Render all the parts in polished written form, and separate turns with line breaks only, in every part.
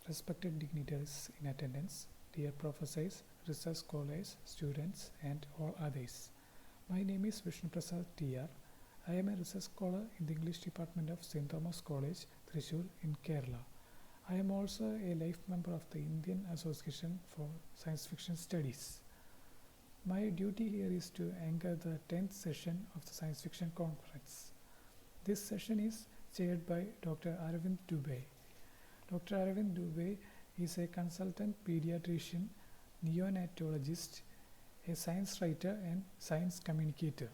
respected dignitaries in attendance, dear professors, research scholars, students, and all others. My name is Vishnu Prasad TR. I am a research scholar in the English department of St. Thomas College, Thrissur in Kerala. I am also a life member of the Indian Association for Science Fiction Studies. My duty here is to anchor the 10th session of the Science Fiction Conference. This session is chaired by Dr. Arvind Dubey. Dr. Arvind Dubey is a consultant pediatrician, neonatologist, a science writer and science communicator.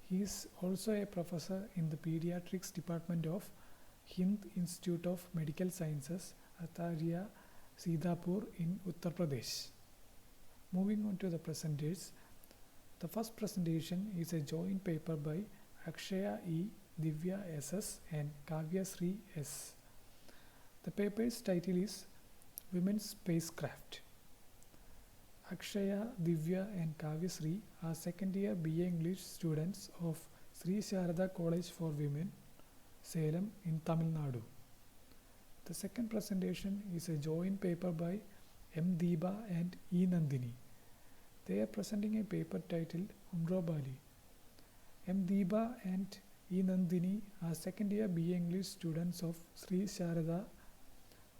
He is also a professor in the pediatrics department of Hind Institute of Medical Sciences, Ataria, Sidapur in Uttar Pradesh. Moving on to the presenters, the first presentation is a joint paper by Akshaya E, Divya SS and Kavya Sri S. The paper's title is Women's Spacecraft. Akshaya, Divya and Kavya Sri are second year BA English students of Sri Sharada College for Women, Salem in Tamil Nadu. The second presentation is a joint paper by M. Deepa and E. Nandini. They are presenting a paper titled Umrobali. M. Deepa and E. Nandini are second year BA English students of Sri Sharada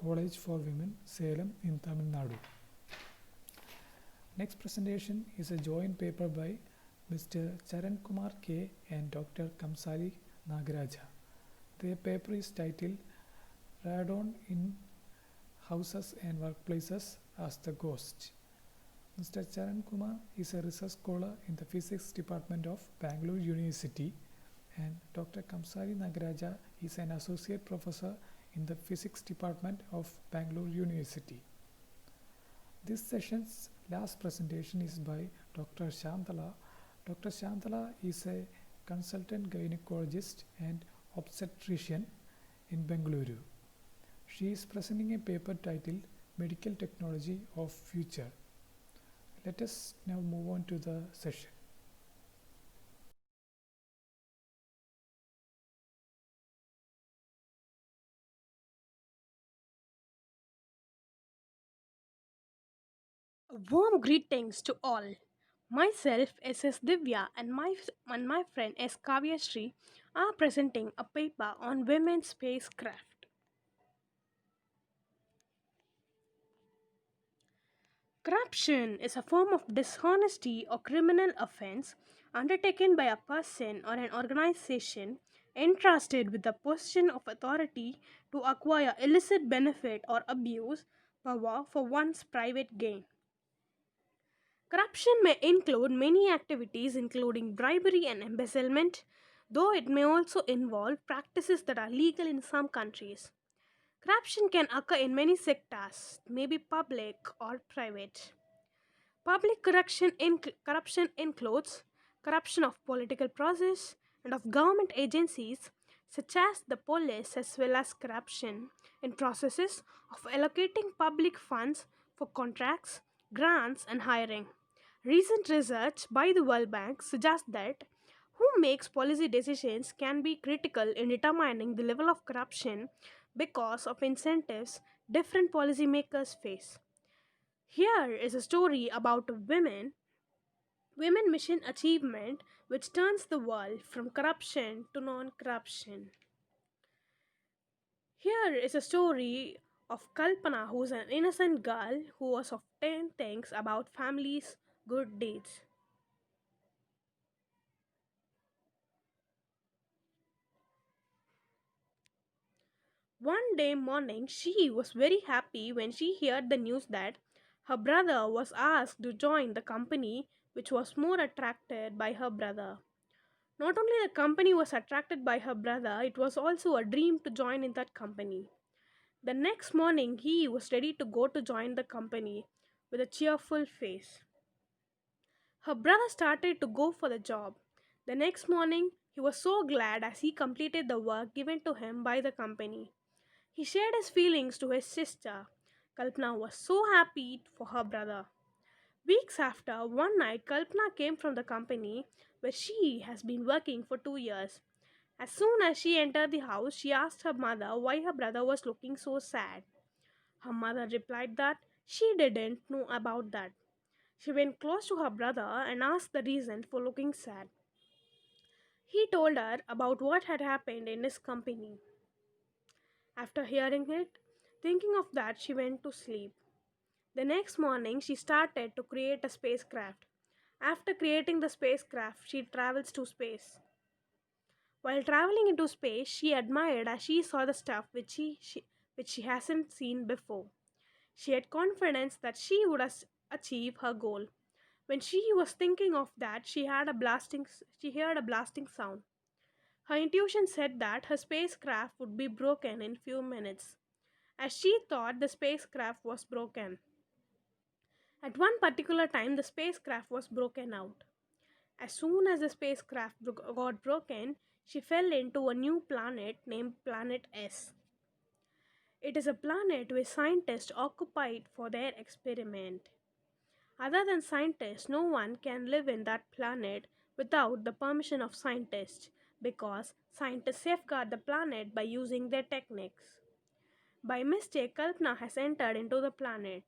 College for Women, Salem in Tamil Nadu. Next presentation is a joint paper by Mr. Charan Kumar K and Dr. Kamsari Nagaraja. Their paper is titled Radon in Houses and Workplaces as the Ghost. Mr. Charan Kumar is a research scholar in the physics department of Bangalore University, and Dr. Kamsari Nagaraja is an associate professor in the physics department of Bangalore University. This session's last presentation is by Dr. Shantala. Dr. Shantala is a consultant gynecologist and obstetrician in Bengaluru. She is presenting a paper titled Medical Technology of Future. Let us now move on to the session.
Warm greetings to all. Myself, SS Divya, and my friend S. Kavya Sri are presenting a paper on women's spacecraft. Corruption is a form of dishonesty or criminal offense undertaken by a person or an organization entrusted with a position of authority to acquire illicit benefit or abuse power for one's private gain. Corruption may include many activities, including bribery and embezzlement, though it may also involve practices that are legal in some countries. Corruption can occur in many sectors, maybe public or private. Corruption includes corruption of political process and of government agencies such as the police, as well as corruption in processes of allocating public funds for contracts, grants and hiring. Recent research by the World Bank suggests that who makes policy decisions can be critical in determining the level of corruption because of incentives different policymakers face. Here is a story about women mission achievement which turns the world from corruption to non-corruption. Here is a story of Kalpana, who is an innocent girl who was often thinks about family's good deeds. One day morning, she was very happy when she heard the news that her brother was asked to join the company, which was more attracted by her brother. Not only the company was attracted by her brother, it was also a dream to join in that company. The next morning, he was ready to go to join the company with a cheerful face. Her brother started to go for the job. The next morning, he was so glad as he completed the work given to him by the company. He shared his feelings to his sister. Kalpana was so happy for her brother. Weeks after, one night, Kalpana came from the company where she has been working for 2 years. As soon as she entered the house, she asked her mother why her brother was looking so sad. Her mother replied that she didn't know about that. She went close to her brother and asked the reason for looking sad. He told her about what had happened in his company. After hearing it, thinking of that, she went to sleep. The next morning, she started to create a spacecraft. After creating the spacecraft, she travels to space. While traveling into space, she admired as she saw the stuff which she hasn't seen before. She had confidence that she would achieve her goal. When she was thinking of that, she heard a blasting sound. Her intuition said that her spacecraft would be broken in few minutes, as she thought the spacecraft was broken. At one particular time, the spacecraft was broken out. As soon as the got broken, she fell into a new planet named Planet S. It is a planet where scientists occupied for their experiment. Other than scientists, no one can live in that planet without the permission of scientists because scientists safeguard the planet by using their techniques. By mistake, Kalpana has entered into the planet.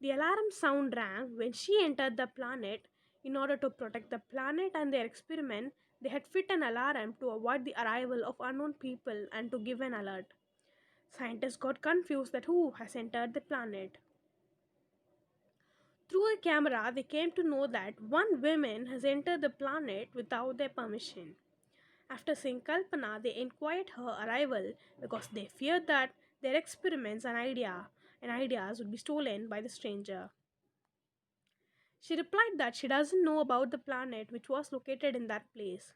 The alarm sound rang when she entered the planet. In order to protect the planet and their experiment, they had fit an alarm to avoid the arrival of unknown people and to give an alert. Scientists got confused that who has entered the planet. Through the camera, they came to know that one woman has entered the planet without their permission. After seeing Kalpana, they inquired her arrival because they feared that their experiments and ideas would be stolen by the stranger. She replied that she doesn't know about the planet which was located in that place.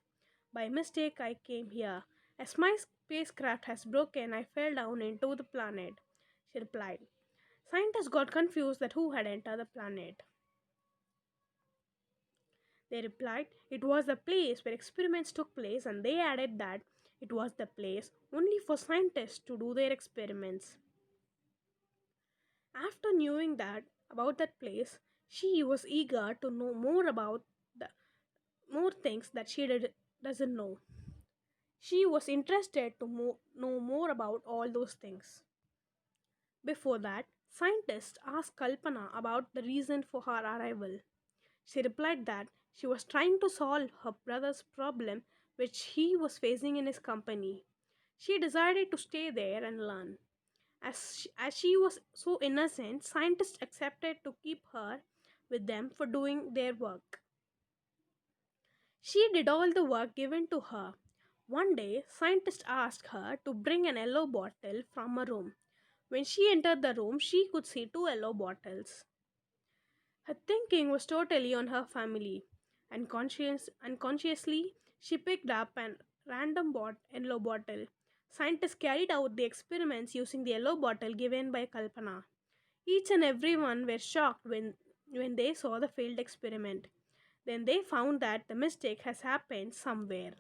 By mistake, I came here. As my spacecraft has broken, I fell down into the planet. She replied. Scientists got confused that who had entered the planet. They replied it was the place where experiments took place, and they added that it was the place only for scientists to do their experiments. After knowing that about that place, she was eager to know more about the more things that doesn't know. She was interested to know more about all those things. Before that, scientists asked Kalpana about the reason for her arrival. She replied that she was trying to solve her brother's problem which he was facing in his company. She decided to stay there and learn. As she was so innocent, scientists accepted to keep her with them for doing their work. She did all the work given to her. One day, scientists asked her to bring an yellow bottle from a room. When she entered the room, she could see two yellow bottles. Her thinking was totally on her family. Unconsciously, she picked up an random yellow bottle. Scientists carried out the experiments using the yellow bottle given by Kalpana. Each and every one were shocked when they saw the failed experiment. Then they found that the mistake has happened somewhere.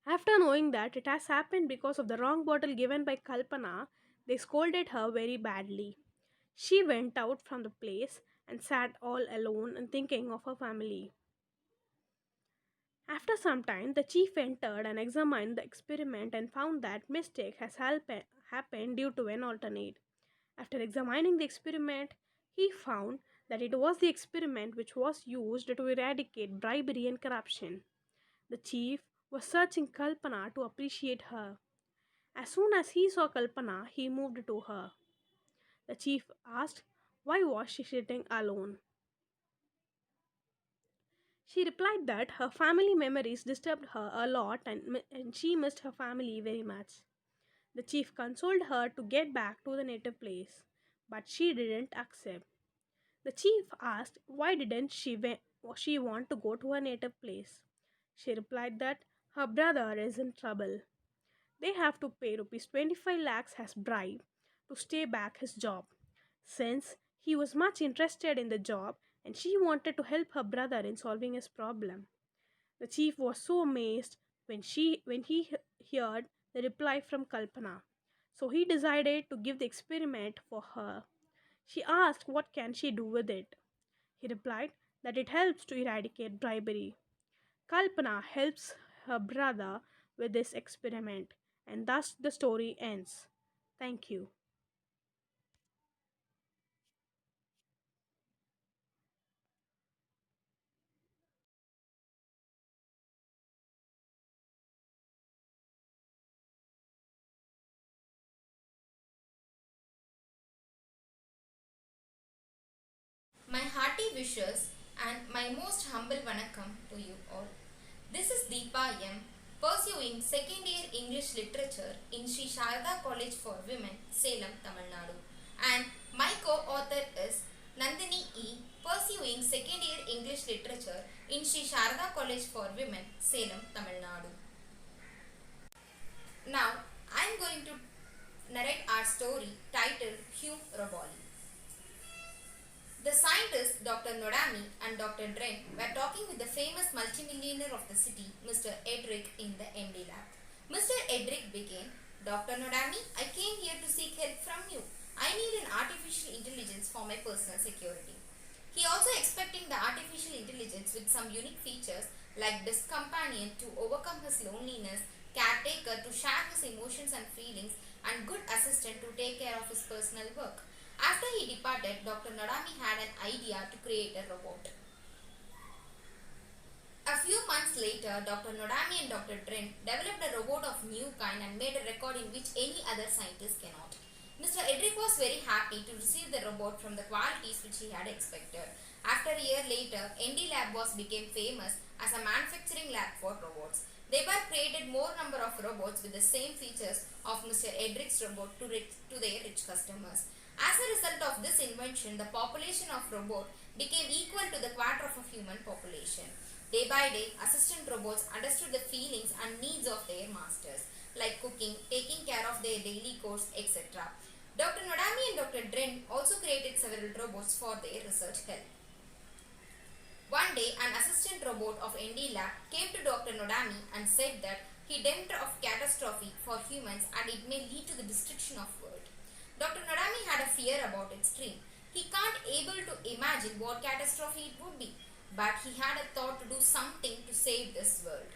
After knowing that it has happened because of the wrong bottle given by Kalpana, they scolded her very badly. She went out from the place and sat all alone and thinking of her family. After some time, the chief entered and examined the experiment and found that mistake has happened due to an alternate. After examining the experiment, he found that it was the experiment which was used to eradicate bribery and corruption. The chief was searching Kalpana to appreciate her. As soon as he saw Kalpana, he moved to her. The chief asked why was she sitting alone. She replied that her family memories disturbed her a lot and she missed her family very much. The chief consoled her to get back to the native place, but she didn't accept. The chief asked why didn't she want to go to her native place. She replied that her brother is in trouble. They have to pay rupees 25 lakhs as bribe to stay back his job. Since he was much interested in the job and she wanted to help her brother in solving his problem. The chief was so amazed when he heard the reply from Kalpana. So he decided to give the experiment for her. She asked what can she do with it. He replied that it helps to eradicate bribery. Kalpana helps her brother with this experiment, and thus the story ends. Thank you.
My hearty wishes and my most humble vanakkam to you all. This is Deepa M, pursuing second year English literature in Sri Sharada College for Women, Salem, Tamil Nadu. And my co-author is Nandini E, pursuing second year English literature in Sri Sharada College for Women, Salem, Tamil Nadu. Now, I am going to narrate our story titled Hugh Roboli. The scientists Dr. Nodami and Dr. Dren were talking with the famous multimillionaire of the city, Mr. Edric, in the ND lab. Mr. Edric began, Dr. Nodami, I came here to seek help from you. I need an artificial intelligence for my personal security. He also expecting the artificial intelligence with some unique features like best companion to overcome his loneliness, caretaker to share his emotions and feelings, and good assistant to take care of his personal work. After he departed, Dr. Nadami had an idea to create a robot. A few months later, Dr. Nodami and Dr. Dren developed a robot of new kind and made a record in which any other scientist cannot. Mr. Edric was very happy to receive the robot from the qualities which he had expected. After a year later, ND Lab became famous as a manufacturing lab for robots. They were created more number of robots with the same features of Mr. Edric's robot to their rich customers. As a result of this invention, the population of robot became equal to the quarter of a human population. Day by day, assistant robots understood the feelings and needs of their masters, like cooking, taking care of their daily chores, etc. Dr. Nodami and Dr. Dren also created several robots for their research help. One day, an assistant robot of ND Lab came to Dr. Nodami and said that he dreamt of catastrophe for humans and it may lead to the destruction of world. Dr. Nodami had a fear about its dream. He can't able to imagine what catastrophe it would be, but he had a thought to do something to save this world.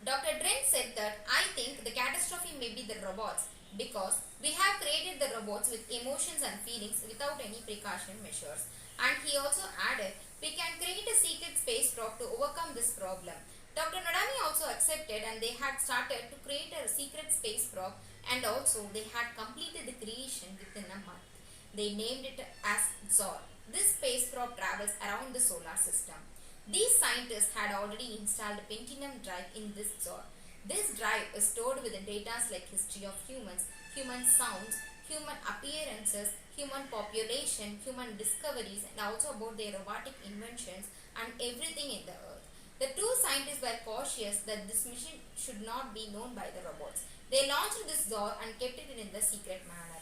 Dr. Dren said that I think the catastrophe may be the robots because we have created the robots with emotions and feelings without any precaution measures. And he also added, we can create a secret space probe to overcome this problem. Dr. Nodami also accepted and they had started to create a secret space probe and also they had completed the creation within a month. They named it as Zor. This space probe travels around the solar system. These scientists had already installed a Pentium drive in this Zor. This drive is stored with the data like history of humans, human sounds, human appearances, human population, human discoveries, and also about their robotic inventions and everything in the earth. The two scientists were cautious that this mission should not be known by the robots. They launched this Zor and kept it in the secret manner.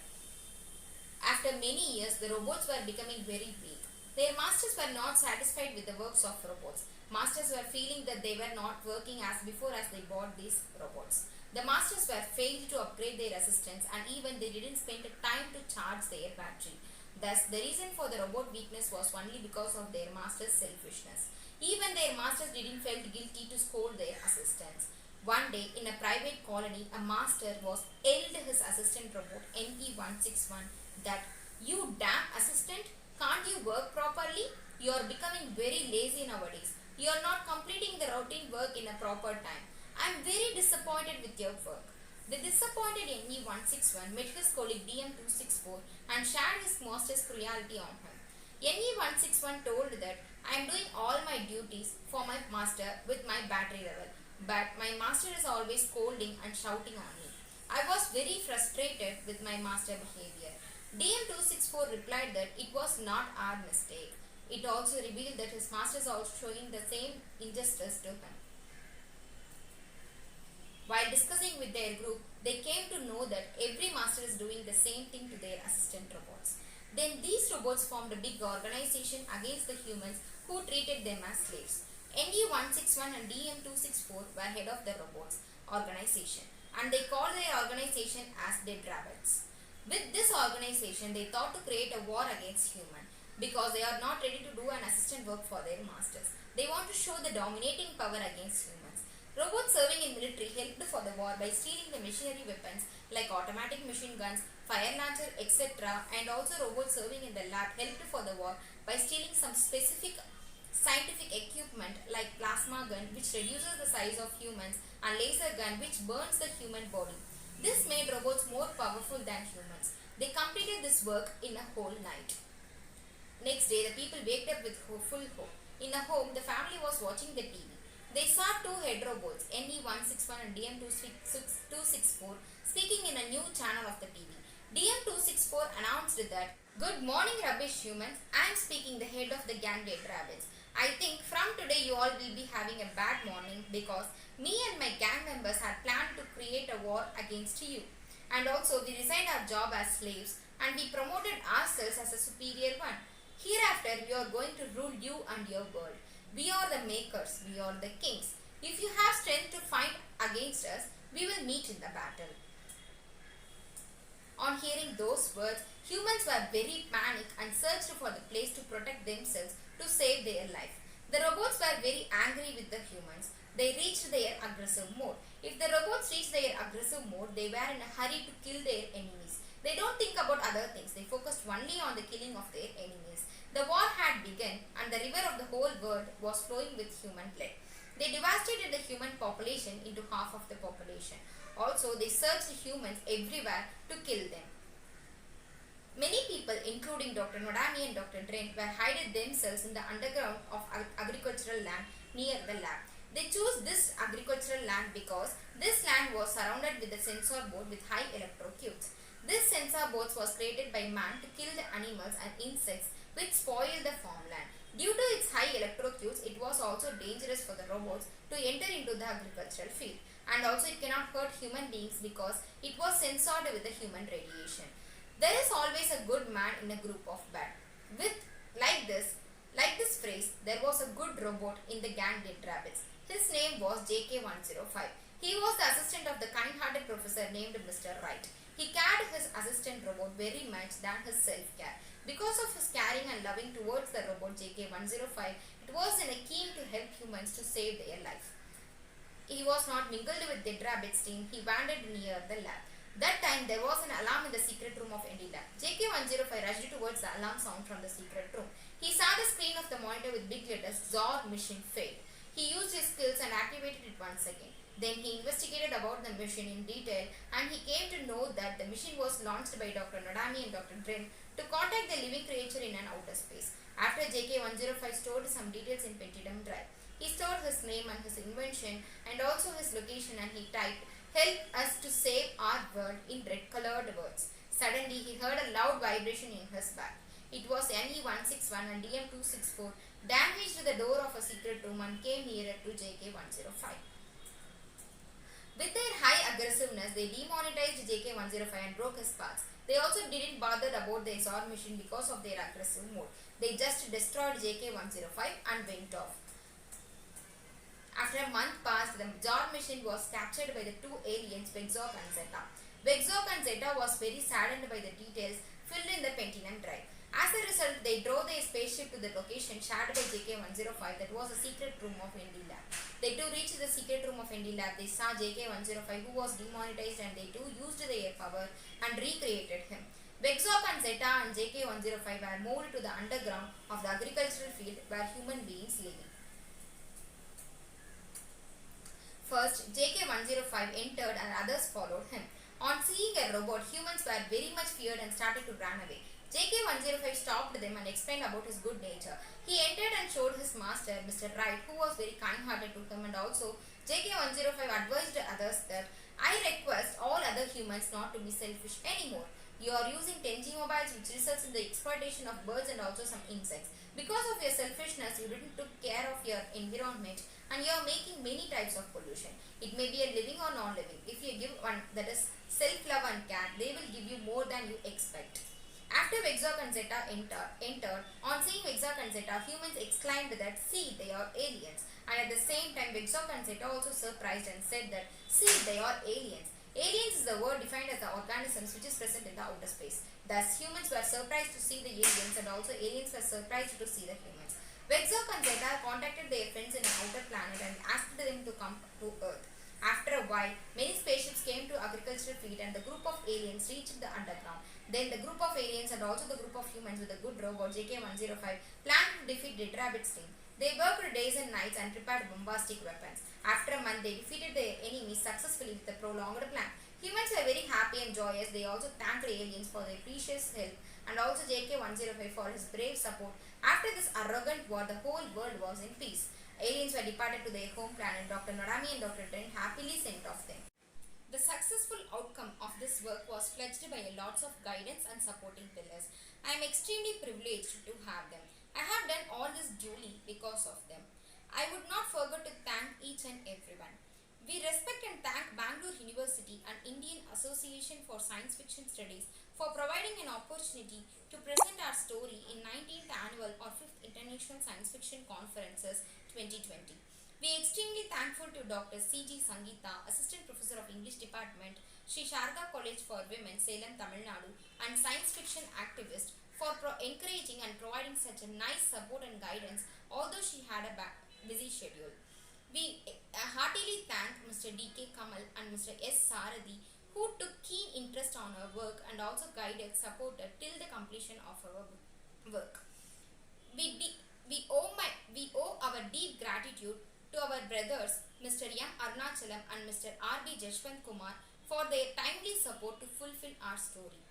After many years, the robots were becoming very weak. Their masters were not satisfied with the works of robots. Masters were feeling that they were not working as before as they bought these robots. The masters were failed to upgrade their assistants and even they didn't spend time to charge their battery. Thus, the reason for the robot weakness was only because of their master's selfishness. Even their masters didn't feel guilty to scold their assistants. One day, in a private colony, a master was yelled his assistant robot NE161 that, you damn assistant, can't you work properly? You are becoming very lazy nowadays. You are not completing the routine work in a proper time. I am very disappointed with your work. The disappointed NE161 met his colleague DM264 and shared his master's cruelty on him. NE161 told that I am doing all my duties for my master with my battery level, but my master is always scolding and shouting on me. I was very frustrated with my master behavior. DM264 replied that it was not our mistake. It also revealed that his masters are showing the same injustice to him. While discussing with their group, they came to know that every master is doing the same thing to their assistant robots. Then these robots formed a big organization against the humans who treated them as slaves. ND161 and DM264 were head of the robots organization and they called their organization as Dead Rabbits. With this organization, they thought to create a war against humans because they are not ready to do an assistant work for their masters. They want to show the dominating power against humans. Robots serving in military helped for the war by stealing the machinery weapons like automatic machine guns, fire launcher, etc. And also robots serving in the lab helped for the war by stealing some specific scientific equipment like plasma gun which reduces the size of humans and laser gun which burns the human body. This made robots more powerful than humans. They completed this work in a whole night. Next day, the people waked up with full hope. In a home, the family was watching the TV. They saw two head robots, NE161 and DM264, speaking in a new channel of the TV. DM264 announced that, "Good morning, rubbish humans. I am speaking the head of the gang dead rabbits. I think from today you all will be having a bad morning because me and my gang members had planned to create a war against you. And also we resigned our job as slaves and we promoted ourselves as a superior one. Hereafter we are going to rule you and your world. We are the makers, we are the kings. If you have strength to fight against us, we will meet in the battle." On hearing those words, humans were very panicked and searched for the place to protect themselves to save their life. The robots were very angry with the humans. They reached their aggressive mode. If the robots reached their aggressive mode, they were in a hurry to kill their enemies. They don't think about other things. They focused only on the killing of their enemies. The war had begun and the river of the whole world was flowing with human blood. They devastated the human population into half of the population. Also, they searched humans everywhere to kill them. Many people, including Dr. Nodami and Dr. Dren, were hiding themselves in the underground of agricultural land near the lab. They chose this agricultural land because this land was surrounded with a sensor board with high electrocutes. This sensor board was created by man to kill the animals and insects which spoiled the farmland. Due to its high electrocutes, it was also dangerous for the robots to enter into the agricultural field. And also it cannot hurt human beings because it was censored with the human radiation. There is always a good man in a group of bad. Like this phrase, there was a good robot in the gang dead rabbits. His name was JK105. He was the assistant of the kind-hearted professor named Mr. Wright. He cared his assistant robot very much than his self-care. Because of his caring and loving towards the robot JK105, it was in a keen to help humans to save their life. He was not mingled with dead rabbits team. He wandered near the lab. That time there was an alarm in the secret room of ND lab. JK105 rushed towards the alarm sound from the secret room. He saw the screen of the monitor with big letters, "Zor mission failed." He used his skills and activated it once again. Then he investigated about the mission in detail and he came to know that the mission was launched by Dr. Nodami and Dr. Dren to contact the living creature in an outer space. After JK105 stored some details in Pentium drive, he stored his name and his invention and also his location and he typed, "Help us to save our world" in red colored words. Suddenly he heard a loud vibration in his back. It was NE161 and DM264 damaged the door of a secret room and came nearer to JK105. With their high aggressiveness, they demonetized JK105 and broke his parts. They also didn't bother about the Zor mission because of their aggressive mode. They just destroyed JK105 and went off. After a month passed, the Zor mission was captured by the two aliens, Vexok and Zeta. Vexok and Zeta was very saddened by the details filled in the Pentium drive. As a result, they drove their spaceship to the location shared by JK105 that was a secret room of ND lab. They too reached the secret room of ND lab. They saw JK105 who was demonetized and they too used their power and recreated him. Vexok and Zeta and JK105 were moved to the underground of the agricultural field where human beings live. First, JK105 entered and others followed him. On seeing a robot, humans were very much feared and started to run away. JK105 stopped them and explained about his good nature. He entered and showed his master, Mr. Wright, who was very kind-hearted to him, and also JK105 advised others that, "I request all other humans not to be selfish anymore. You are using 10G mobiles which results in the exploitation of birds and also some insects. Because of your selfishness, you didn't take care of your environment and you are making many types of pollution. It may be a living or non-living. If you give one that is self-love and care, they will give you more than you expect." After Vexok and Zeta entered, on seeing Vexok and Zeta, humans exclaimed that, "See, they are aliens." And at the same time, Vexok and Zeta also surprised and said that, "See, they are aliens." Aliens is the word defined as the organisms which is present in the outer space. Thus, humans were surprised to see the aliens and also aliens were surprised to see the humans. Vexok and Zeta contacted their friends in an outer planet and asked them to come to Earth. After a while, many spaceships came to agricultural field and the group of aliens reached the underground. Then the group of aliens and also the group of humans with a good robot JK-105 planned to defeat Dead Rabbit's team. They worked days and nights and prepared bombastic weapons. After a month, they defeated their enemies successfully with a prolonged plan. Humans were very happy and joyous. They also thanked aliens for their precious help and also JK-105 for his brave support. After this arrogant war, the whole world was in peace. Aliens were departed to their home planet. Dr. Narami and Dr. Dren happily sent off them. The successful outcome of this work was pledged by lots of guidance and supporting pillars. I am extremely privileged to have them. I have done all this duly because of them. I would not forget to thank each and everyone. We respect and thank Bangalore University and Indian Association for Science Fiction Studies for providing an opportunity to present our story in 19th Annual or 5th International Science Fiction Conferences 2020. We are extremely thankful to Dr. C.G. Sangeeta, Assistant Professor of English Department, Sri Sharda College for Women, Salem, Tamil Nadu, and science fiction activist for encouraging and providing such a nice support and guidance, although she had a busy schedule. We heartily thank Mr. D.K. Kamal and Mr. S. Sarathi, who took keen interest on our work and also guided, supported till the completion of our work. We owe our deep gratitude to our brothers, Mr. M. Arunachalam and Mr. R.B. Jashwant Kumar, for their timely support to fulfill our story.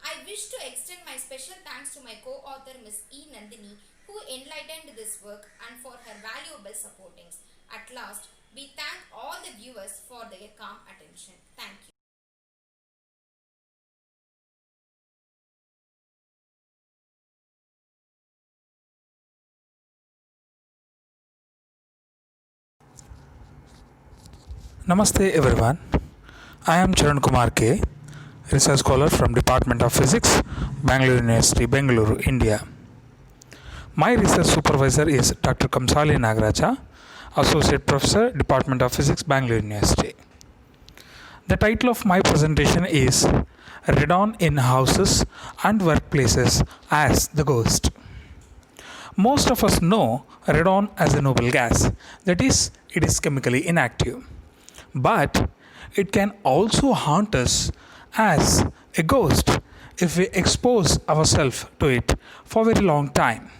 I wish to extend my special thanks to my co-author, Ms. E. Nandini, who enlightened this work and for her valuable supportings. At last, we thank all the viewers for their calm attention. Thank you.
Namaste everyone. I am Charan Kumar K, research scholar from Department of Physics, Bangalore University, Bengaluru, India. My research supervisor is Dr. Kamsali Nagaraja, Associate Professor, Department of Physics, Bangalore University. The title of my presentation is Radon in Houses and Workplaces as the Ghost. Most of us know radon as a noble gas, that is, it is chemically inactive. But it can also haunt us as a ghost if we expose ourselves to it for a very long time.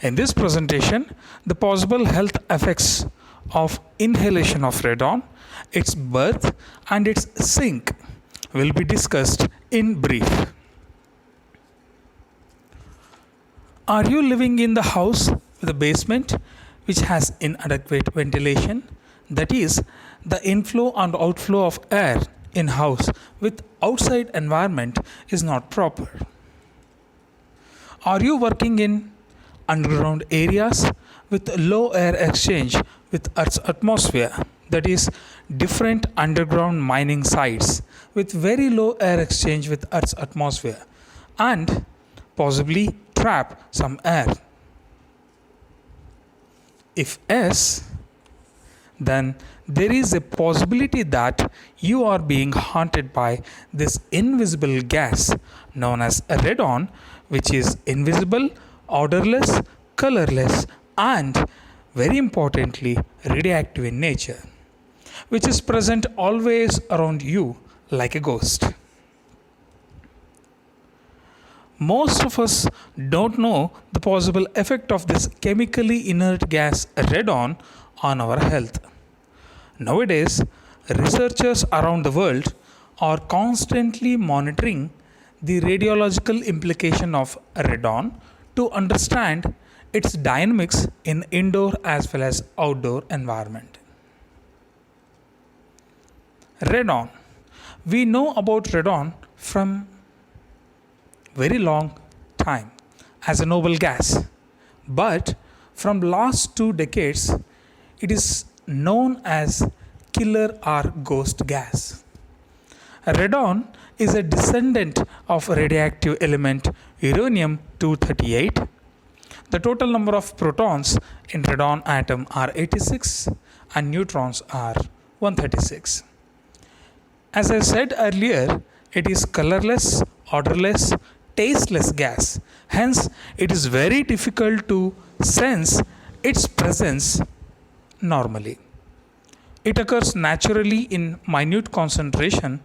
In this presentation, the possible health effects of inhalation of radon, its birth and its sink will be discussed in brief. Are you living in the house with a basement which has inadequate ventilation? That is, the inflow and outflow of air in house with outside environment is not proper. Are you working in underground areas with low air exchange with Earth's atmosphere? That is, different underground mining sites with very low air exchange with Earth's atmosphere and possibly trap some air. If yes, then there is a possibility that you are being haunted by this invisible gas known as radon, which is invisible, odorless, colorless, and very importantly, radioactive in nature, which is present always around you like a ghost. Most of us don't know the possible effect of this chemically inert gas radon on our health. Nowadays, researchers around the world are constantly monitoring the radiological implication of radon to understand its dynamics in indoor as well as outdoor environment. Radon. We know about radon from very long time as a noble gas, but from last 2 decades it is known as killer or ghost gas. Radon is a descendant of radioactive element uranium-238. The total number of protons in radon atom are 86 and neutrons are 136. As I said earlier, it is colorless, odorless, tasteless gas. Hence, it is very difficult to sense its presence normally. It occurs naturally in minute concentration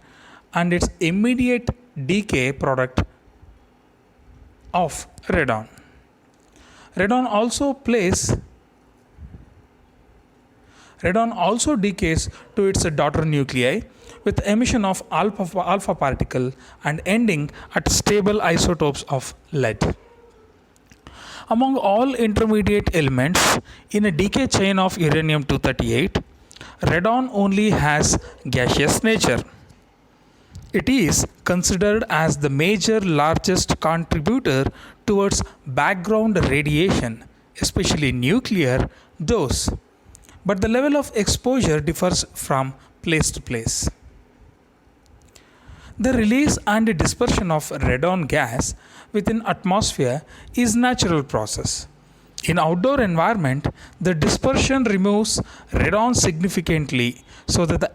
and its immediate decay product of radon. Radon also decays to its daughter nuclei with emission of alpha particle and ending at stable isotopes of lead. Among all intermediate elements in a decay chain of uranium 238, radon only has gaseous nature. It is considered as the major largest contributor towards background radiation, especially nuclear dose. But the level of exposure differs from place to place. The release and dispersion of radon gas within atmosphere is natural process. In outdoor environment, the dispersion removes radon significantly so that the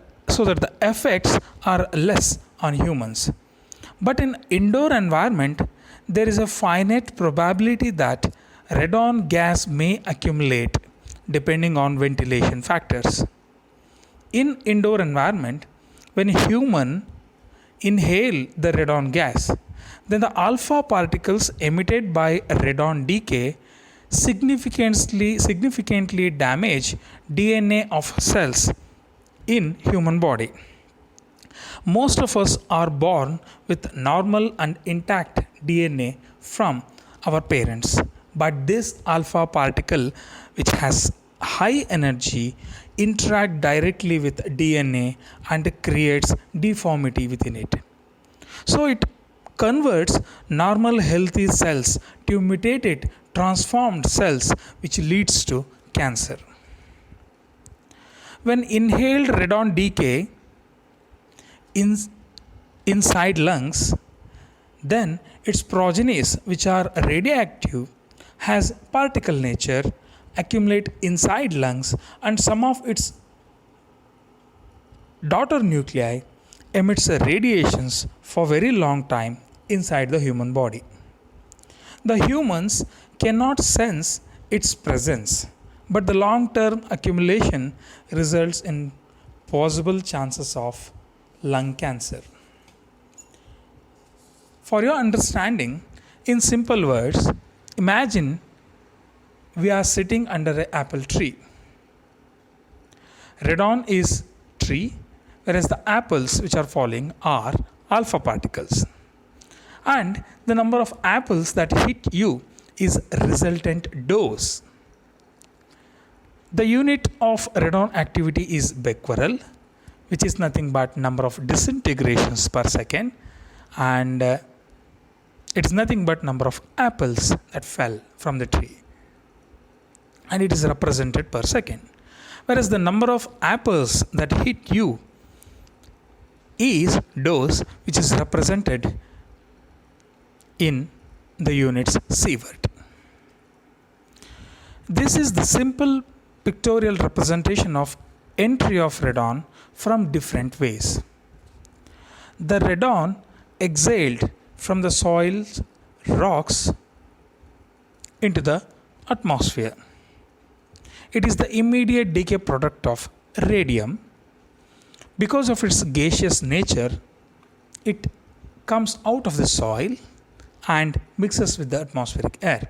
effects are less on humans. But in indoor environment, there is a finite probability that radon gas may accumulate depending on ventilation factors. In indoor environment, when human inhale the radon gas, then the alpha particles emitted by radon decay significantly damage DNA of cells in human body. Most of us are born with normal and intact DNA from our parents, but this alpha particle, which has high energy, interact directly with DNA and creates deformity within it. So it converts normal healthy cells to mutated transformed cells, which leads to cancer. When inhaled radon decay inside lungs, then its progenies, which are radioactive, has particle nature, accumulate inside lungs, and some of its daughter nuclei emits radiations for very long time inside the human body. The humans cannot sense its presence, but the long-term accumulation results in possible chances of lung cancer. For your understanding, in simple words, imagine we are sitting under an apple tree. Radon is tree, whereas the apples which are falling are alpha particles. And the number of apples that hit you is resultant dose. The unit of radon activity is becquerel, which is nothing but number of disintegrations per second, and it is nothing but number of apples that fell from the tree, and it is represented per second. Whereas the number of apples that hit you is dose, which is represented in the units sievert. This is the simple pictorial representation of entry of radon from different ways. The radon exhaled from the soils, rocks into the atmosphere. It is the immediate decay product of radium. Because of its gaseous nature, it comes out of the soil and mixes with the atmospheric air.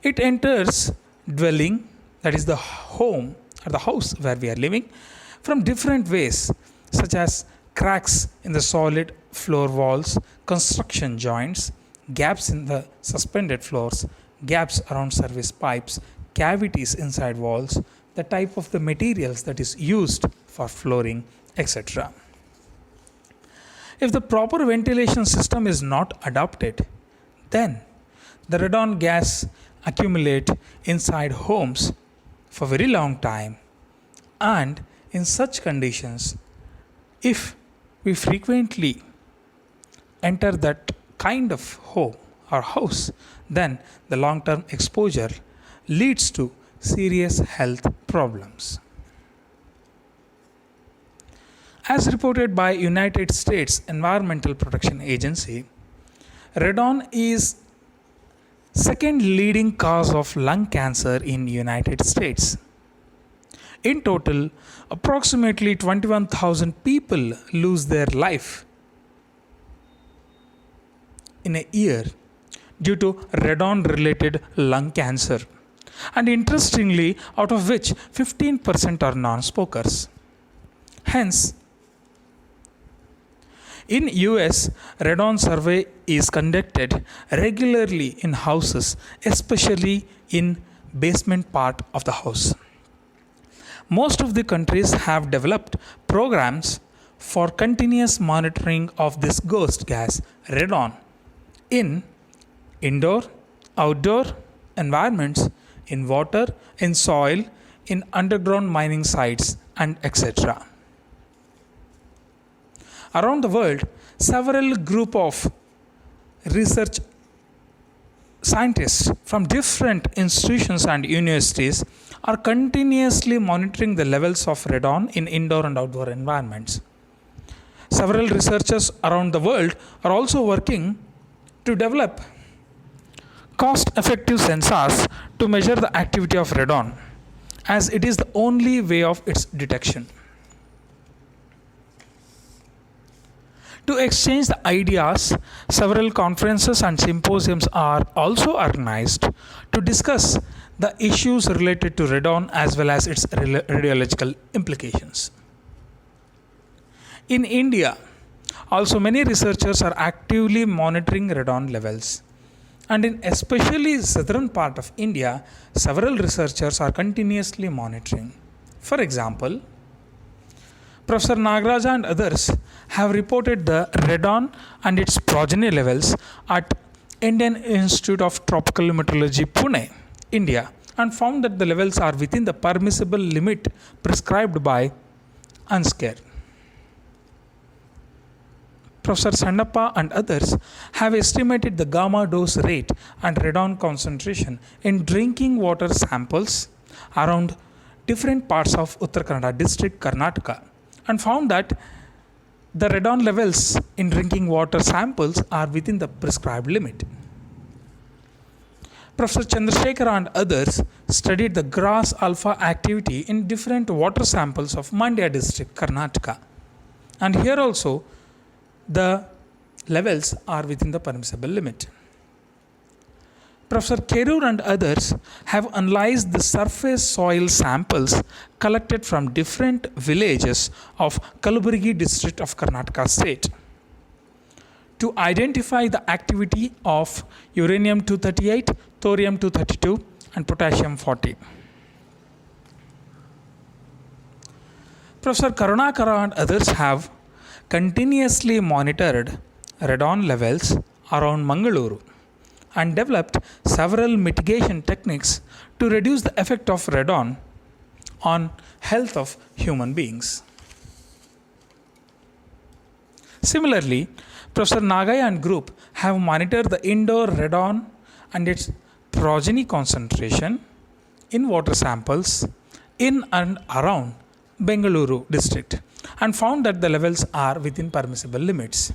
It enters dwelling, that is the home or the house where we are living, from different ways, such as cracks in the solid floor walls, construction joints, gaps in the suspended floors, gaps around service pipes, cavities inside walls, the type of the materials that is used for flooring, etc. If the proper ventilation system is not adopted, then the radon gas accumulate inside homes for very long time, and in such conditions, if we frequently enter that kind of home or house, then the long-term exposure leads to serious health problems. As reported by United States Environmental Protection Agency, radon is second leading cause of lung cancer in United States. In total, approximately 21,000 people lose their life in a year due to radon related lung cancer, and interestingly, out of which 15% are non-smokers. Hence, in US, radon survey is conducted regularly in houses, especially in basement part of the house. Most of the countries have developed programs for continuous monitoring of this ghost gas, radon, in indoor, outdoor environments, in water, in soil, in underground mining sites, and etc. Around the world, several group of research scientists from different institutions and universities are continuously monitoring the levels of radon in indoor and outdoor environments. Several researchers around the world are also working to develop cost-effective sensors to measure the activity of radon, as it is the only way of its detection. To exchange the ideas, several conferences and symposiums are also organized to discuss the issues related to radon as well as its radiological implications. In India, also many researchers are actively monitoring radon levels. And in especially southern part of India, several researchers are continuously monitoring. For example, Professor Nagaraja and others have reported the radon and its progeny levels at Indian Institute of Tropical Meteorology, Pune, India, and found that the levels are within the permissible limit prescribed by UNSCARE. Professor Sandappa and others have estimated the gamma dose rate and radon concentration in drinking water samples around different parts of Uttar Kannada district, Karnataka, and found that the radon levels in drinking water samples are within the prescribed limit. Professor Chandrasekhara and others studied the gross alpha activity in different water samples of Mandya district, Karnataka, and here also the levels are within the permissible limit. Professor Kerur and others have analyzed the surface soil samples collected from different villages of Kalaburagi district of Karnataka state to identify the activity of uranium-238, thorium-232 and potassium-40. Professor Karunakara and others have continuously monitored radon levels around Mangaluru and developed several mitigation techniques to reduce the effect of radon on health of human beings. Similarly, Professor Nagaya and group have monitored the indoor radon and its progeny concentration in water samples in and around Bengaluru district and found that the levels are within permissible limits.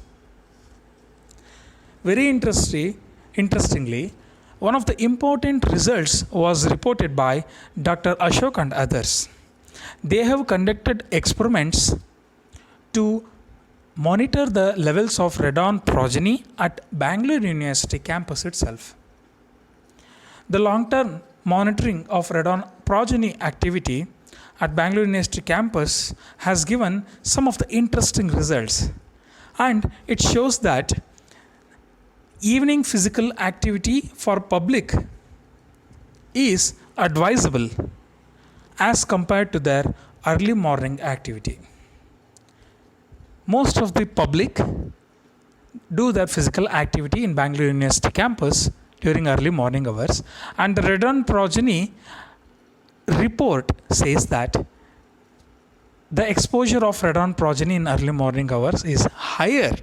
Very interestingly, one of the important results was reported by Dr. Ashok and others. They have conducted experiments to monitor the levels of radon progeny at Bangalore University campus itself. The long-term monitoring of radon progeny activity at Bangalore University campus has given some of the interesting results, and it shows that evening physical activity for public is advisable as compared to their early morning activity. Most of the public do their physical activity in Bangalore University campus during early morning hours, and the radon progeny report says that the exposure of radon progeny in early morning hours is higher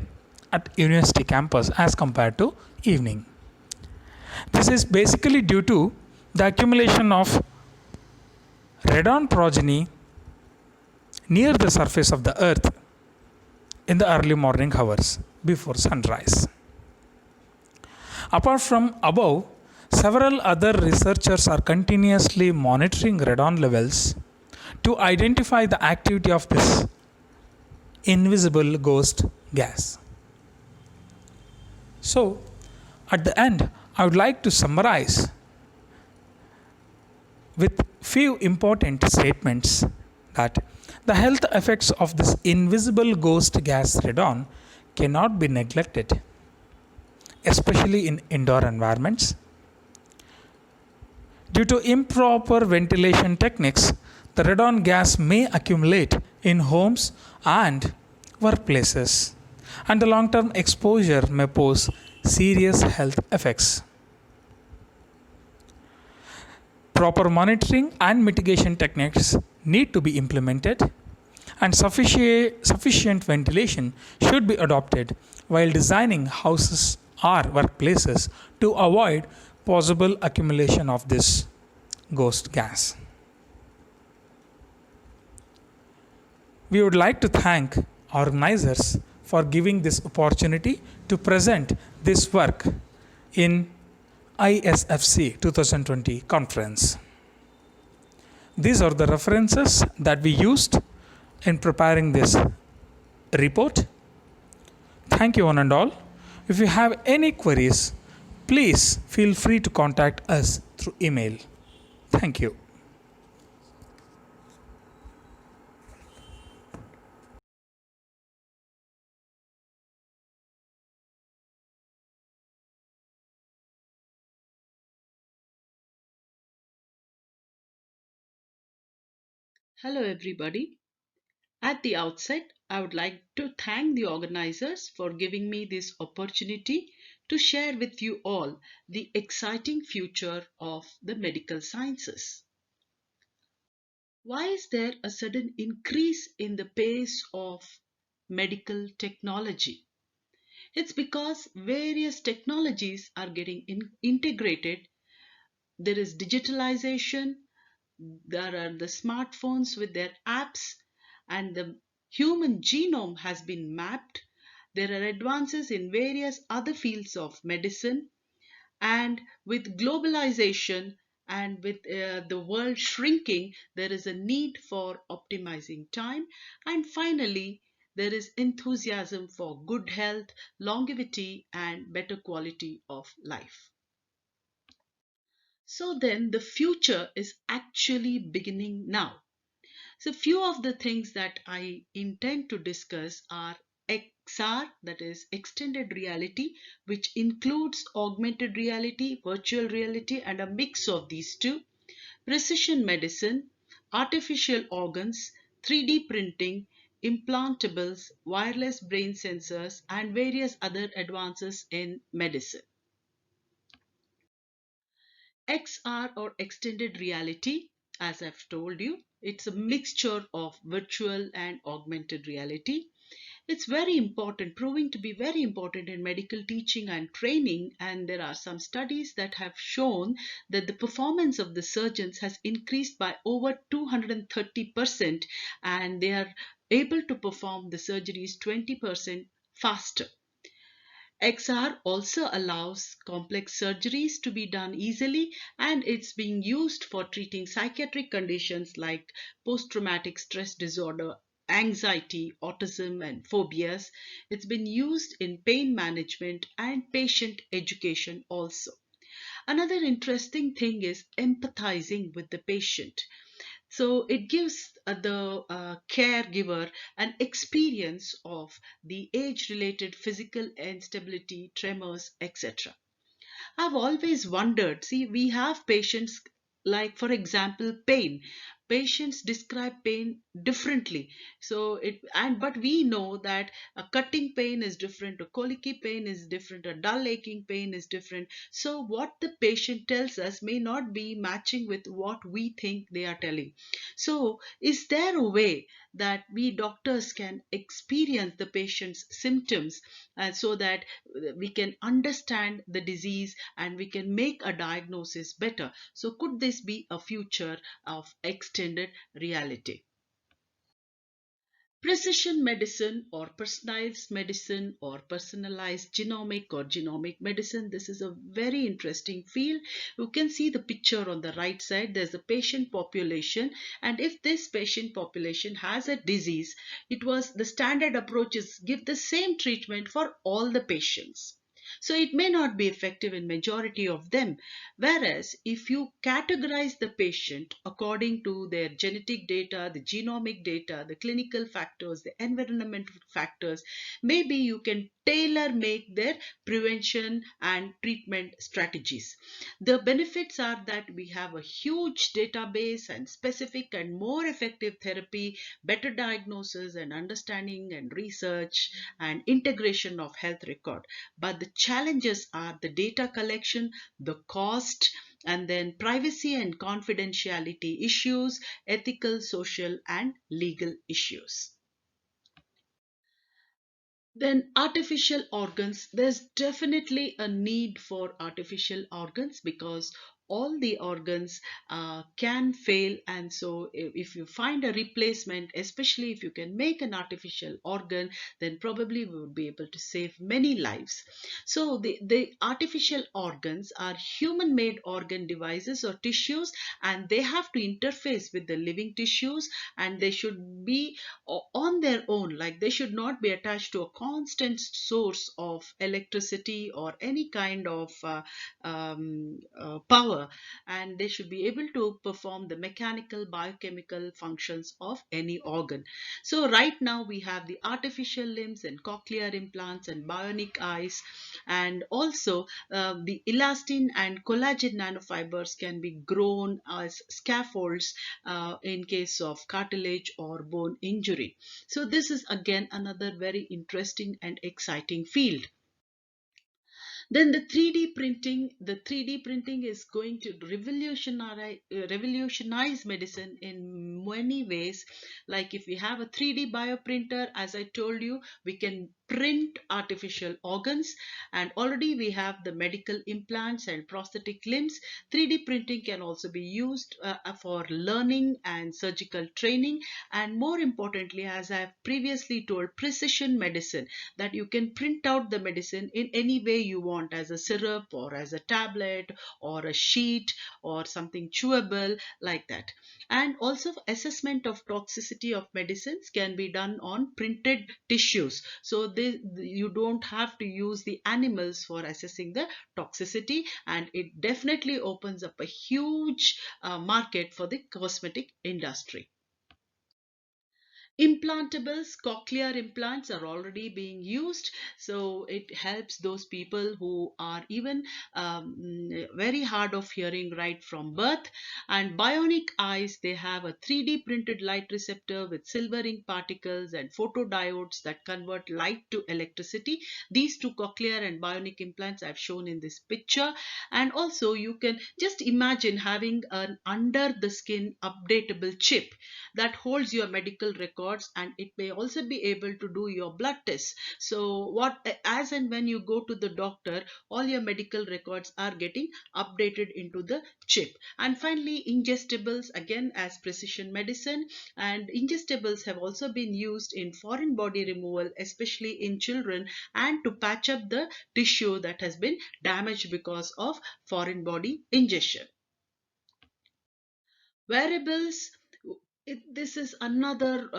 at university campus as compared to evening. This is basically due to the accumulation of radon progeny near the surface of the earth in the early morning hours before sunrise. Apart from above, Several other researchers are continuously monitoring radon levels to identify the activity of this invisible ghost gas. So, at the end, I would like to summarize with few important statements that the health effects of this invisible ghost gas radon cannot be neglected, especially in indoor environments. Due to improper ventilation techniques, the radon gas may accumulate in homes and workplaces, and the long term exposure may pose serious health effects. Proper monitoring and mitigation techniques need to be implemented, and sufficient ventilation should be adopted while designing houses or workplaces to avoid possible accumulation of this ghost gas. We would like to thank organizers for giving this opportunity to present this work in ISFC 2020 conference. These are the references that we used in preparing this report. Thank you, one and all. If you have any queries, please feel free to contact us through email. Thank you.
Hello, everybody. At the outset, I would like to thank the organizers for giving me this opportunity to share with you all the exciting future of the medical sciences. Why is there a sudden increase in the pace of medical technology? It's because various technologies are getting integrated. There is digitalization, there are the smartphones with their apps, and the human genome has been mapped. There are advances in various other fields of medicine, and with globalization and with the world shrinking, there is a need for optimizing time. And finally, there is enthusiasm for good health, longevity, and better quality of life. So then the future is actually beginning now. So few of the things that I intend to discuss are XR, that is extended reality, which includes augmented reality, virtual reality, and a mix of these two, precision medicine, artificial organs, 3D printing, implantables, wireless brain sensors, and various other advances in medicine. XR or extended reality, as I've told you, it's a mixture of virtual and augmented reality. It's very important, proving to be very important in medical teaching and training. And there are some studies that have shown that the performance of the surgeons has increased by over 230%, and they are able to perform the surgeries 20% faster. XR also allows complex surgeries to be done easily, and it's being used for treating psychiatric conditions like post-traumatic stress disorder, anxiety, autism, and phobias. It's been used in pain management and patient education also. Another interesting thing is empathizing with the patient. So it gives the caregiver an experience of the age related physical instability, tremors, etc. I've always wondered, see, we have patients like, for example, pain. Patients describe pain differently. So but we know that a cutting pain is different, a colicky pain is different, a dull aching pain is different. So what the patient tells us may not be matching with what we think they are telling. So is there a way that we doctors can experience the patient's symptoms, so that we can understand the disease and we can make a diagnosis better? So could this be a future of extended reality? Precision medicine or personalized medicine or personalized genomic medicine. This is a very interesting field. You can see the picture on the right side. There's a patient population, and if this patient population has a disease, it was the standard approach is give the same treatment for all the patients. So it may not be effective in majority of them. Whereas if you categorize the patient according to their genetic data, the genomic data, the clinical factors, the environmental factors, maybe you can tailor make their prevention and treatment strategies. The benefits are that we have a huge database and specific and more effective therapy, better diagnosis and understanding and research and integration of health record. But the challenges are the data collection, the cost, and then privacy and confidentiality issues, ethical, social, and legal issues. Then artificial organs, there's definitely a need for artificial organs because all the organs can fail, and so if you find a replacement, especially if you can make an artificial organ, then probably we would be able to save many lives. So the artificial organs are human made organ devices or tissues, and they have to interface with the living tissues, and they should be on their own, like they should not be attached to a constant source of electricity or any kind of power, and they should be able to perform the mechanical biochemical functions of any organ. So right now we have the artificial limbs and cochlear implants and bionic eyes, and also the elastin and collagen nanofibers can be grown as scaffolds in case of cartilage or bone injury. So this is again another very interesting and exciting field. Then the 3D printing is going to revolutionize medicine in many ways. Like if we have a 3D bioprinter, as I told you, we can print artificial organs, and already we have the medical implants and prosthetic limbs. 3D printing can also be used for learning and surgical training, and more importantly, as I have previously told, precision medicine, that you can print out the medicine in any way you want, as a syrup or as a tablet or a sheet or something chewable like that. And also assessment of toxicity of medicines can be done on printed tissues, so you don't have to use the animals for assessing the toxicity, and it definitely opens up a huge market for the cosmetic industry. Implantables, cochlear implants are already being used, so it helps those people who are even very hard of hearing right from birth. And bionic eyes, they have a 3D printed light receptor with silver ink particles and photodiodes that convert light to electricity. These two cochlear and bionic implants I've shown in this picture. And also you can just imagine having an under the skin updatable chip that holds your medical records, and it may also be able to do your blood tests. So what, as and when you go to the doctor, all your medical records are getting updated into the chip. And finally, ingestibles, again as precision medicine, and ingestibles have also been used in foreign body removal, especially in children, and to patch up the tissue that has been damaged because of foreign body ingestion. Wearables, this is another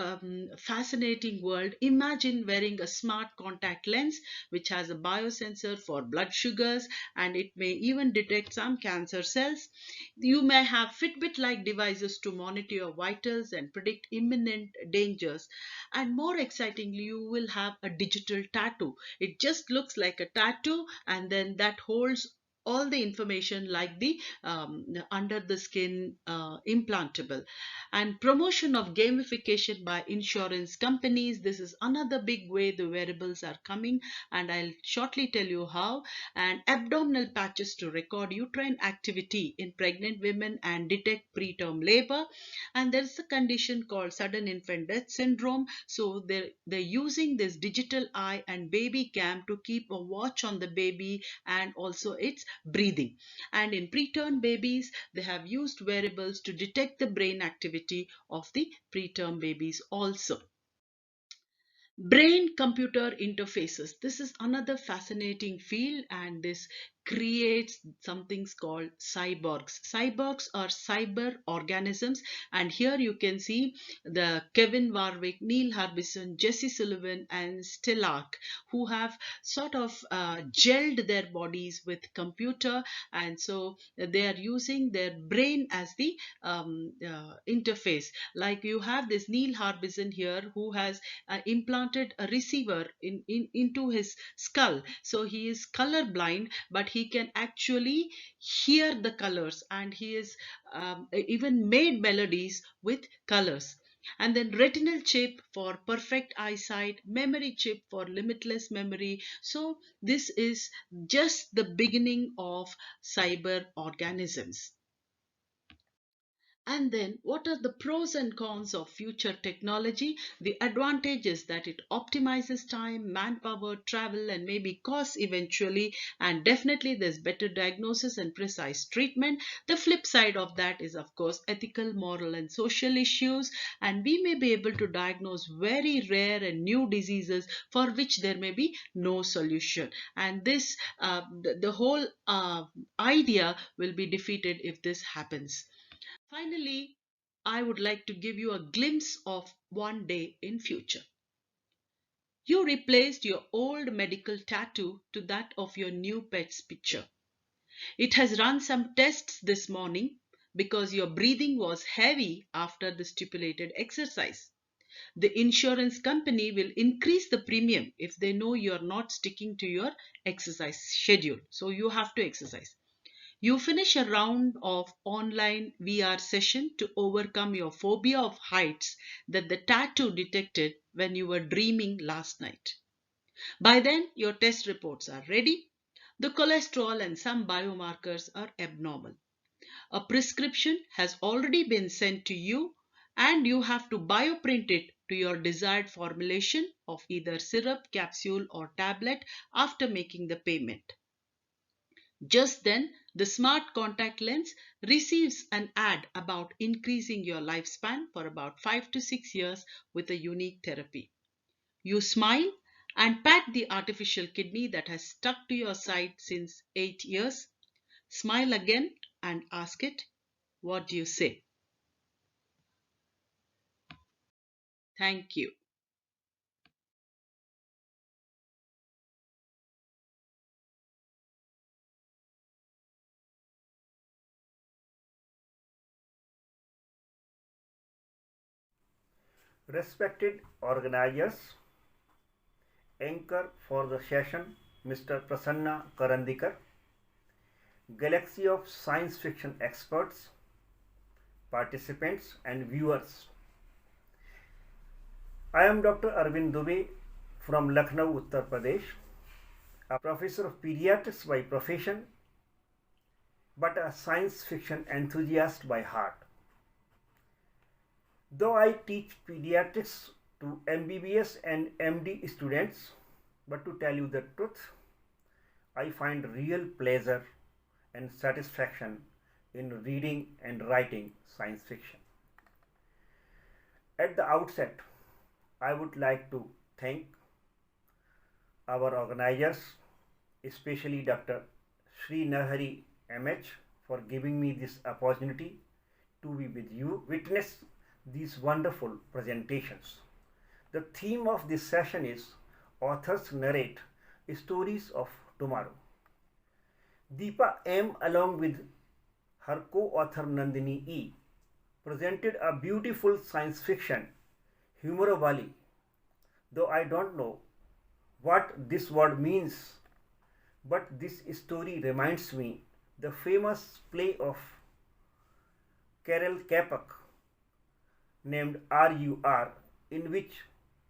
fascinating world. Imagine wearing a smart contact lens which has a biosensor for blood sugars, and it may even detect some cancer cells. You may have Fitbit like devices to monitor your vitals and predict imminent dangers. And more excitingly, you will have a digital tattoo. It just looks like a tattoo, and then that holds all the information like the under the skin implantable. And promotion of gamification by insurance companies, this is another big way the wearables are coming, and I'll shortly tell you how. And abdominal patches to record uterine activity in pregnant women and detect preterm labor. And there's a condition called sudden infant death syndrome, so they're using this digital eye and baby cam to keep a watch on the baby and also its breathing. And in preterm babies, they have used wearables to detect the brain activity of the preterm babies also. Brain computer interfaces. This is another fascinating field, and this creates something called cyborgs. Cyborgs are cyber organisms, and here you can see the Kevin Warwick, Neil Harbison, Jesse Sullivan, and Stellark, who have sort of gelled their bodies with computer, and so they are using their brain as the interface. Like you have this Neil Harbison here, who has implanted a receiver into his skull, so he is color blind, but he can actually hear the colors, and he is even made melodies with colors. And then retinal chip for perfect eyesight, memory chip for limitless memory. So this is just the beginning of cyber organisms. And then, what are the pros and cons of future technology? The advantages that it optimizes time, manpower, travel, and maybe costs eventually. And definitely, there's better diagnosis and precise treatment. The flip side of that is, of course, ethical, moral, and social issues. And we may be able to diagnose very rare and new diseases for which there may be no solution. And this, the whole idea will be defeated if this happens. Finally, I would like to give you a glimpse of one day in future. You replaced your old medical tattoo to that of your new pet's picture. It has run some tests this morning because your breathing was heavy after the stipulated exercise. The insurance company will increase the premium if they know you are not sticking to your exercise schedule. So you have to exercise. You finish a round of online VR session to overcome your phobia of heights that the tattoo detected when you were dreaming last night. By then, your test reports are ready. The cholesterol and some biomarkers are abnormal. A prescription has already been sent to you, and you have to bioprint it to your desired formulation of either syrup, capsule, or tablet after making the payment. Just then, the smart contact lens receives an ad about increasing your lifespan for about 5 to 6 years with a unique therapy. You smile and pat the artificial kidney that has stuck to your side since 8 years. Smile again and ask it, what do you say? Thank you.
Respected organizers, anchor for the session, Mr. Prasanna Karandikar, galaxy of science fiction experts, participants and viewers. I am Dr. Arvind Dubey from Lucknow, Uttar Pradesh, a professor of pediatrics by profession, but a science fiction enthusiast by heart. Though I teach pediatrics to MBBS and MD students, but to tell you the truth, I find real pleasure and satisfaction in reading and writing science fiction. At the outset, I would like to thank our organizers, especially Dr. Sri Nahari MH, for giving me this opportunity to be with you, witness these wonderful presentations. The theme of this session is Authors Narrate Stories of Tomorrow. Deepa M, along with her co-author Nandini E, presented a beautiful science fiction, Humorovali. Though I don't know what this word means, but this story reminds me the famous play of Karel Kapok named RUR, in which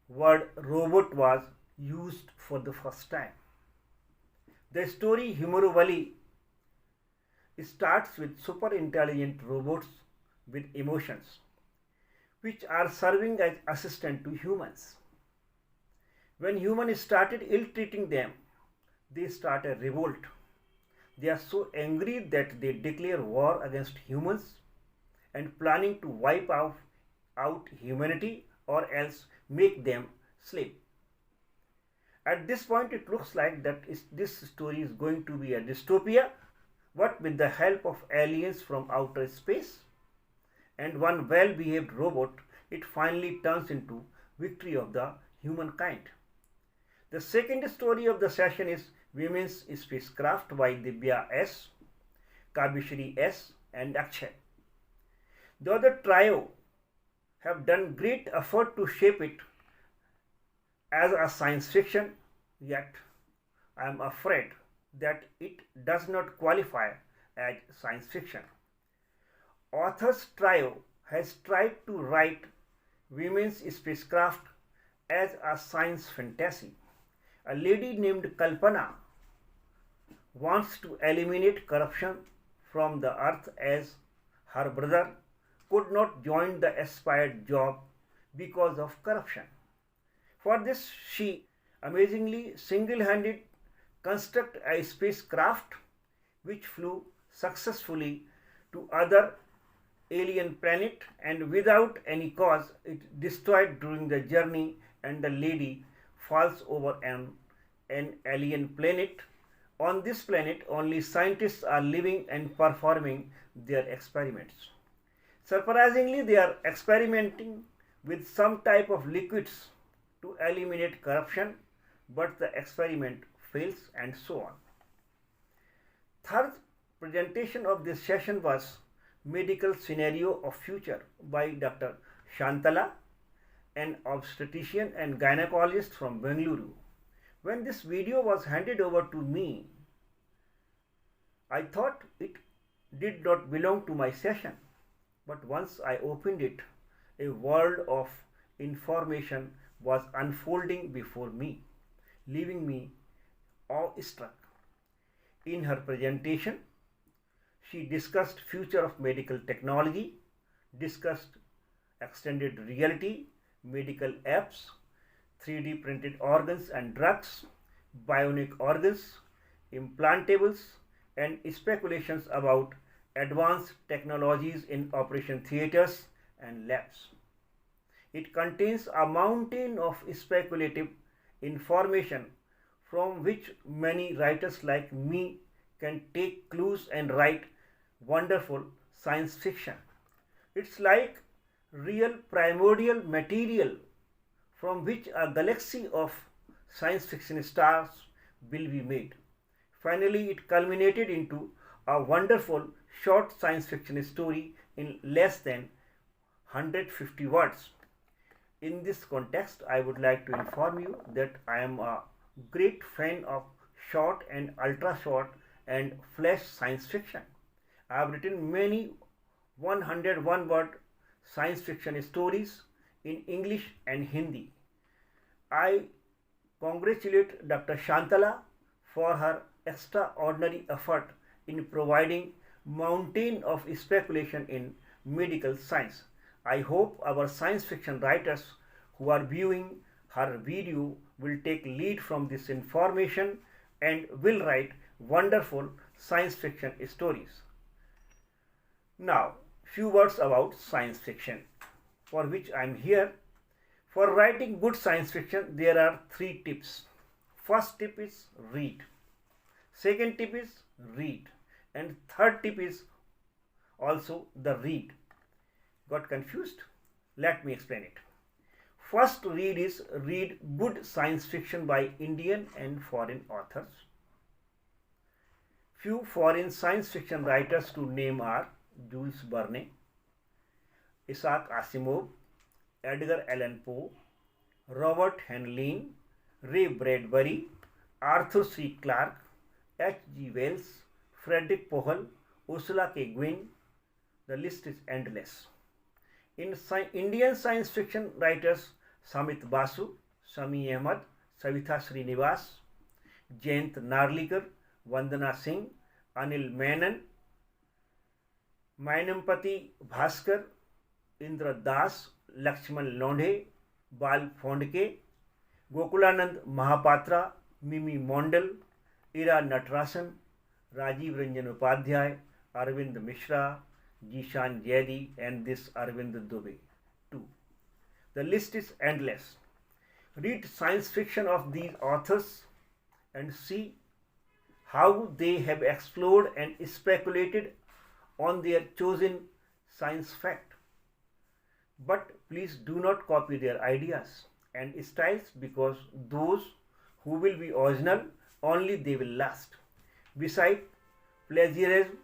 word robot was used for the first time. The story Humorovali starts with super intelligent robots with emotions, which are serving as assistant to humans. When humans started ill-treating them, they start a revolt. They are so angry that they declare war against humans and planning to wipe out humanity or else make them slave. At this point, it looks like this story is going to be a dystopia, but with the help of aliens from outer space and one well-behaved robot, it finally turns into victory of the humankind. The second story of the session is Women's Spacecraft by Divya S., Kabishri S., and Akshay. The other trio have done great effort to shape it as a science fiction, yet I am afraid that it does not qualify as science fiction. Authors trio has tried to write Women's Spacecraft as a science fantasy. A lady named Kalpana wants to eliminate corruption from the earth as her brother could not join the aspired job because of corruption. For this, she amazingly single-handed constructed a spacecraft which flew successfully to other alien planet, and without any cause it destroyed during the journey, and the lady falls over an alien planet. On this planet only scientists are living and performing their experiments. Surprisingly, they are experimenting with some type of liquids to eliminate corruption, but the experiment fails, and so on. Third presentation of this session was Medical Scenario of Future by Dr. Shantala, an obstetrician and gynecologist from Bengaluru. When this video was handed over to me, I thought it did not belong to my session, but once I opened it, a world of information was unfolding before me, leaving me awestruck. In her presentation, she discussed future of medical technology, discussed extended reality, medical apps, 3D printed organs and drugs, bionic organs, implantables, and speculations about advanced technologies in operation theaters and labs. It contains a mountain of speculative information from which many writers like me can take clues and write wonderful science fiction. It's like real primordial material from which a galaxy of science fiction stars will be made. Finally, it culminated into a wonderful short science fiction story in less than 150 words. In this context, I would like to inform you that I am a great fan of short and ultra short and flash science fiction. I have written many 101 word science fiction stories in English and Hindi. I congratulate Dr. Shantala for her extraordinary effort in providing mountain of speculation in medical science. I hope our science fiction writers who are viewing her video will take lead from this information and will write wonderful science fiction stories. Now, few words about science fiction, for which I am here. For writing good science fiction, there are 3 tips. First tip is read. Second tip is read. And third tip is also the read. Got confused? Let me explain it. First read is read good science fiction by Indian and foreign authors. Few foreign science fiction writers to name are Jules Verne, Isaac Asimov, Edgar Allan Poe, Robert Heinlein, Ray Bradbury, Arthur C. Clarke, H. G. Wells, Frederick Pohl, Ursula K. Guin. The list is endless. In Indian science fiction writers, Samit Basu, Sami Ahmed, Savitha Srinivas, Jayant Narlikar, Vandana Singh, Anil Menon, Mainampati Bhaskar, Indra Das, Lakshman Londhe, Bal Fondke, Gokulanand Mahapatra, Mimi Mondal, Ira Natarasan, Rajiv Ranjan Upadhyay, Arvind Mishra, Jishan Jayadi, and this Arvind Dubey too. The list is endless. Read science fiction of these authors and see how they have explored and speculated on their chosen science fact. But please do not copy their ideas and styles, because those who will be original, only they will last. Besides, plagiarism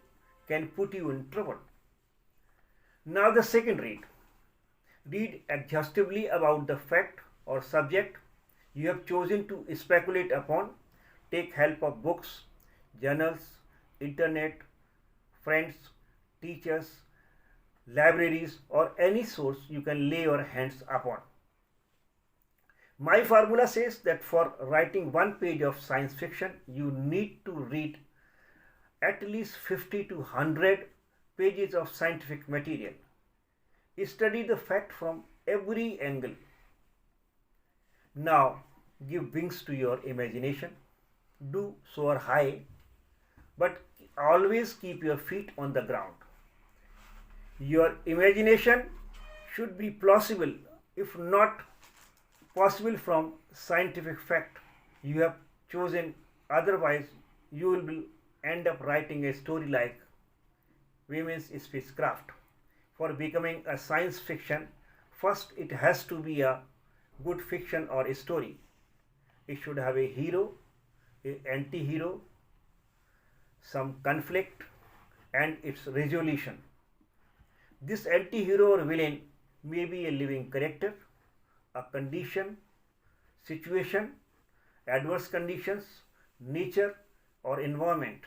can put you in trouble. Now the second read. Read exhaustively about the fact or subject you have chosen to speculate upon. Take help of books, journals, internet, friends, teachers, libraries, or any source you can lay your hands upon. My formula says that for writing one page of science fiction, you need to read at least 50 to 100 pages of scientific material. Study the fact from every angle. Now give wings to your imagination. Do soar high, but always keep your feet on the ground. Your imagination should be plausible, if not possible, from scientific fact you have chosen. Otherwise, you will end up writing a story like women's spacecraft. For becoming a science fiction, first it has to be a good fiction or a story. It should have a hero, an anti-hero, some conflict, and its resolution. This anti-hero or villain may be a living character, a condition, situation, adverse conditions, nature, or environment.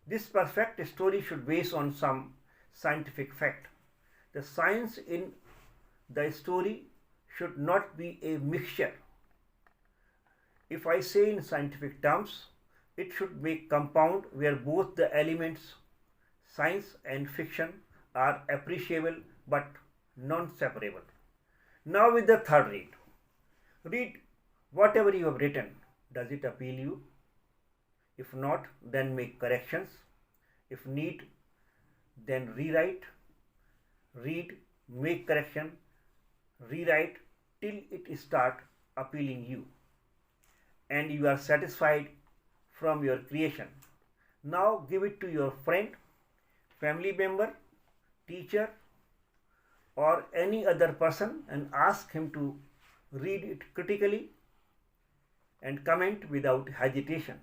This perfect story should base on some scientific fact. The science in the story should not be a mixture. If I say in scientific terms, it should be compound where both the elements, science and fiction, are appreciable but non-separable. Now with the third read. Read whatever you have written. Does it appeal you? If not, then make corrections. If need, then rewrite. Read, make correction, rewrite till it start appealing you and you are satisfied from your creation. Now give it to your friend, family member, teacher, or any other person and ask him to read it critically and comment without hesitation.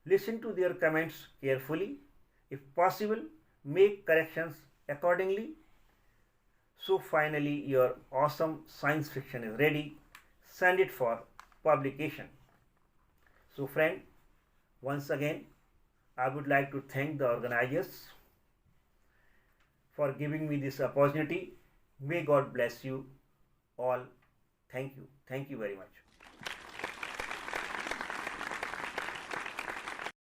Listen to their comments carefully. If possible, make corrections accordingly. So finally, your awesome science fiction is ready. Send it for publication. So friend, once again, I would like to thank the organizers for giving me this opportunity. May God bless you all. Thank you. Thank you very much.